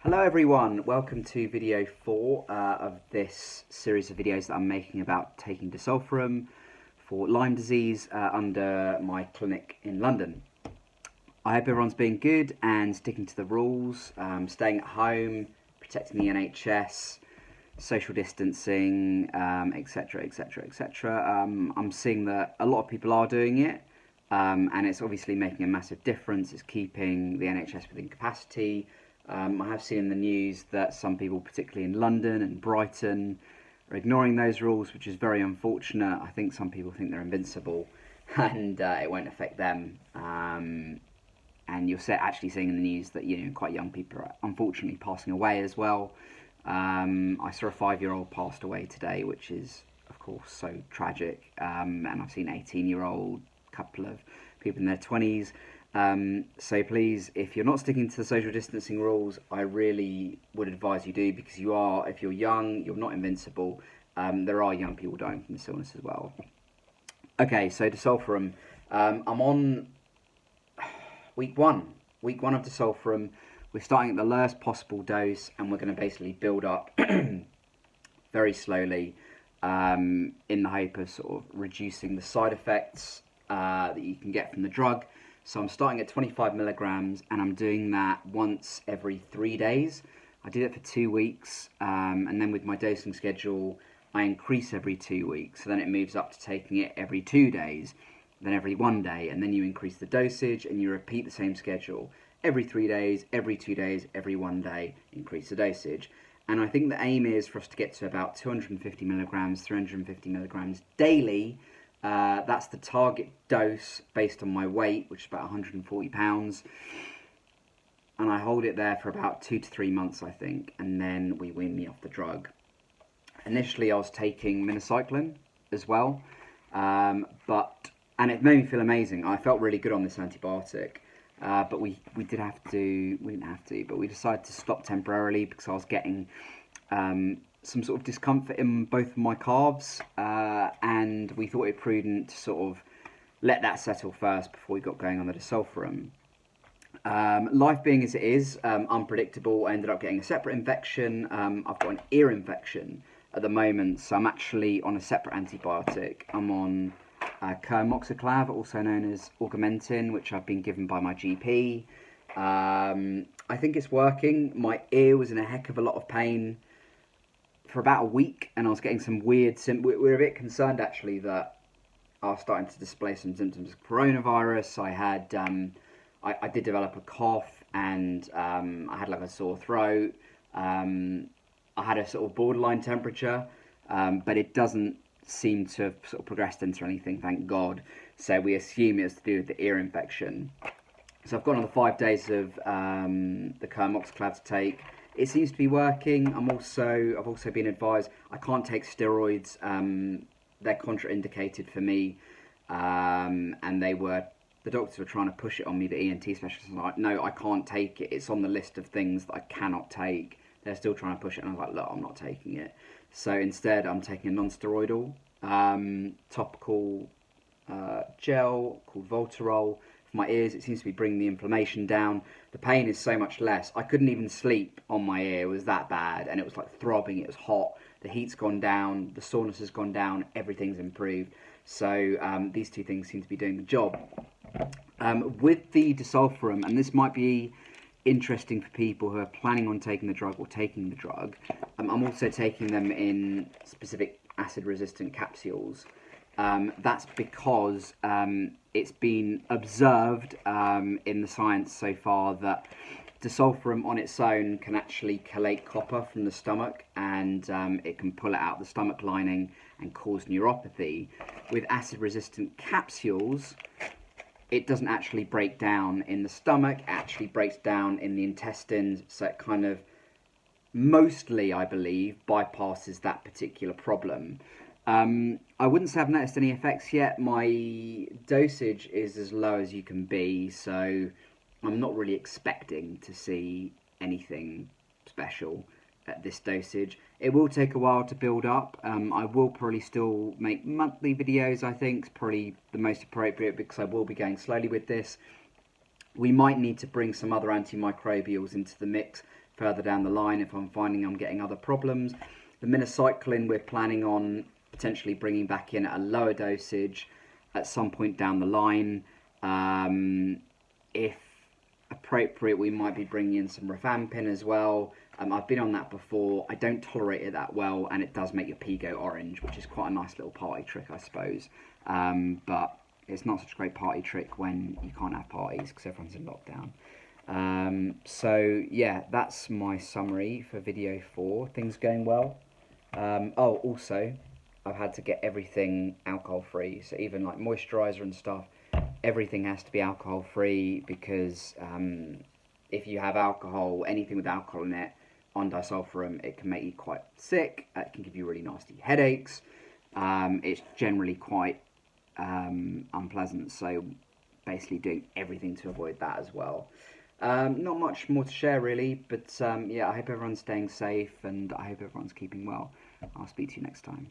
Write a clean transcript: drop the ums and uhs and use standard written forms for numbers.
Hello everyone, welcome to video 4 of this series of videos that I'm making about taking Disulfiram for Lyme disease under my clinic in London. I hope everyone's being good and sticking to the rules, staying at home, protecting the NHS, social distancing, etc, etc, etc. I'm seeing that a lot of people are doing it, and it's obviously making a massive difference. It's keeping the NHS within capacity. I have seen in the news that some people, particularly in London and Brighton, are ignoring those rules, which is very unfortunate. I think some people think they're invincible and it won't affect them. And you're actually seeing in the news that quite young people are unfortunately passing away as well. I saw a 5-year-old passed away today, which is of course so tragic. And I've seen 18-year-old, couple of people in their 20s. So please, if you're not sticking to the social distancing rules, I really would advise you do, because if you're young, you're not invincible. There are young people dying from this illness as well. Okay, so Disulfiram. I'm on week one of Disulfiram. We're starting at the lowest possible dose, and we're going to basically build up very slowly in the hope of sort of reducing the side effects that you can get from the drug. So I'm starting at 25 milligrams, and I'm doing that once every 3 days. I did it for 2 weeks, and then with my dosing schedule, I increase every 2 weeks. So then it moves up to taking it every 2 days, then every 1 day, and then you increase the dosage, and you repeat the same schedule. Every 3 days, every 2 days, every 1 day, increase the dosage. And I think the aim is for us to get to about 250 milligrams, 350 milligrams daily. That's the target dose based on my weight, which is about 140 pounds. And I hold it there for about 2 to 3 months, I think, and then we wean me off the drug. Initially, I was taking minocycline as well, and it made me feel amazing. I felt really good on this antibiotic, but we decided to stop temporarily because I was getting some sort of discomfort in both of my calves, and we thought it prudent to sort of let that settle first before we got going on the Disulfiram. Life being as it is, unpredictable, I ended up getting a separate infection. I've got an ear infection at the moment, so I'm actually on a separate antibiotic. I'm on Kermoxiclav, also known as Augmentin, which I've been given by my GP. I think it's working. My ear was in a heck of a lot of pain for about a week, and I was getting some weird symptoms. We're a bit concerned actually that I was starting to display some symptoms of coronavirus. I had, I did develop a cough, and I had like a sore throat. I had a sort of borderline temperature, but it doesn't seem to have sort of progressed into anything, thank God. So we assume it's to do with the ear infection. So I've gone on the 5 days of the Kermoxiclav to take. It seems to be working. I've also been advised I can't take steroids. They're contraindicated for me, and the doctors were trying to push it on me. The ENT specialist was like, "No, I can't take it. It's on the list of things that I cannot take." They're still trying to push it, and I was like, "Look, I'm not taking it." So instead, I'm taking a non-steroidal topical gel called Voltarol. My ears. It seems to be bringing the inflammation down. The pain is so much less. I couldn't even sleep on my ear. It was that bad, and it was like throbbing. It was hot. The heat's gone down. The soreness has gone down. Everything's improved. So these two things seem to be doing the job. With the Disulfiram, and this might be interesting for people who are planning on taking the drug or taking the drug, I'm also taking them in specific acid-resistant capsules. That's because it's been observed in the science so far that Disulfiram on its own can actually chelate copper from the stomach, and it can pull it out the stomach lining and cause neuropathy. With acid-resistant capsules, it doesn't actually break down in the stomach, it actually breaks down in the intestines, so it kind of mostly, I believe, bypasses that particular problem. I wouldn't say I've noticed any effects yet. My dosage is as low as you can be, so I'm not really expecting to see anything special at this dosage. It will take a while to build up. I will probably still make monthly videos, I think. It's probably the most appropriate because I will be going slowly with this. We might need to bring some other antimicrobials into the mix further down the line if I'm finding I'm getting other problems. The minocycline we're planning on potentially bringing back in at a lower dosage at some point down the line. If appropriate, we might be bringing in some rifampin as well. I've been on that before. I don't tolerate it that well, and it does make your pee go orange, which is quite a nice little party trick, I suppose. But it's not such a great party trick when you can't have parties because everyone's in lockdown. So yeah, that's my summary for video 4. Things going well. Oh, also, I've had to get everything alcohol free. So even like moisturizer and stuff, everything has to be alcohol free because if you have alcohol, anything with alcohol in it, on Disulfiram, it can make you quite sick. It can give you really nasty headaches. It's generally quite unpleasant. So basically doing everything to avoid that as well. Not much more to share really, but yeah, I hope everyone's staying safe and I hope everyone's keeping well. I'll speak to you next time.